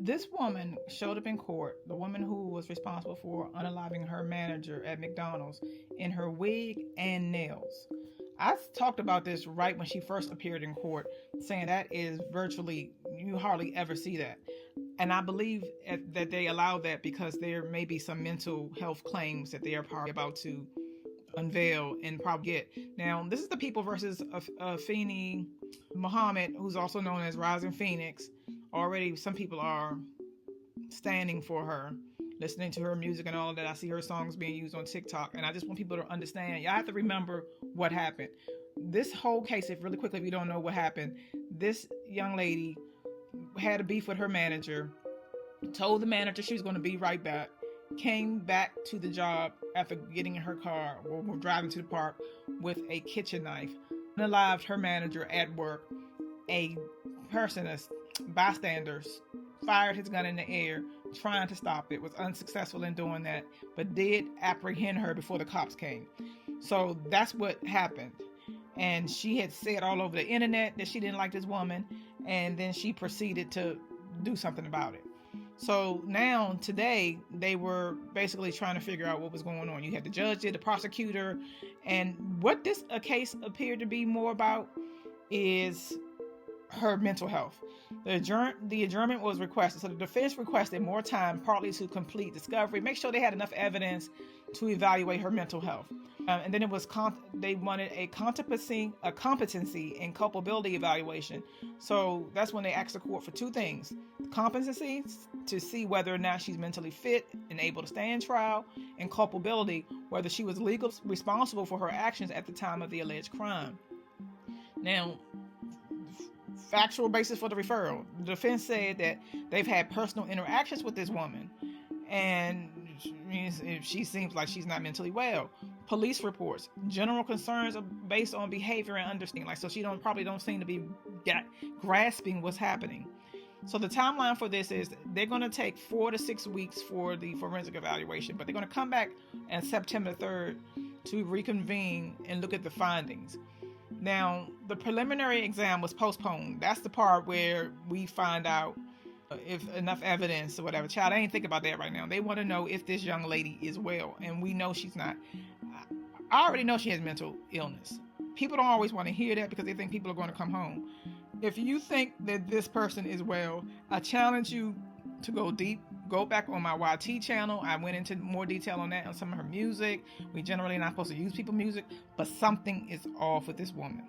This woman showed up in court, the woman who was responsible for unaliving her manager at McDonald's, in her wig and nails. I talked about this right when she first appeared in court, saying that is virtually, you hardly ever see that. And I believe that they allow that because there may be some mental health claims that they are probably about to unveil and probably get. Now, this is the people versus Afeni Muhammad, who's also known as Rising Phoenix. Already, some people are standing for her, listening to her music and all of that. I see her songs being used on TikTok, and I just want people to understand. Y'all have to remember what happened. This whole case, if really quickly, if you don't know what happened, this young lady had a beef with her manager, told the manager she was going to be right back, came back to the job after getting in her car or driving to the park with a kitchen knife, unalived her manager at work. A person, a bystander, fired his gun in the air trying to stop it, was unsuccessful in doing that, but did apprehend her before the cops came. So that's what happened. And she had said all over the internet that she didn't like this woman, and then she proceeded to do something about it. So now, today, they were basically trying to figure out what was going on. You had the judge, the prosecutor, and what this case appeared to be more about is her mental health. The adjournment was requested. So the defense requested more time, partly to complete discovery, make sure they had enough evidence to evaluate her mental health. And then it was they wanted a competency and culpability evaluation. So that's when they asked the court for two things: competency, to see whether or not she's mentally fit and able to stand trial, and culpability, whether she was legally responsible for her actions at the time of the alleged crime. Now, factual basis for the referral: the defense said that they've had personal interactions with this woman, and she seems like she's not mentally well. Police reports, general concerns are based on behavior and understanding. So she probably don't seem to be grasping what's happening. So the timeline for this is they're going to take 4 to 6 weeks for the forensic evaluation, but they're going to come back on September 3rd to reconvene and look at the findings. Now, the preliminary exam was postponed. That's the part where we find out if enough evidence or whatever. Child, I ain't thinking about that right now. They want to know if this young lady is well, and we know she's not. I already know she has mental illness. People don't always want to hear that because they think people are going to come home. If you think that this person is well, I challenge you to go deep. Go back on my YT channel. I went into more detail on that, on some of her music. We generally not supposed to use people's music, but something is off with this woman.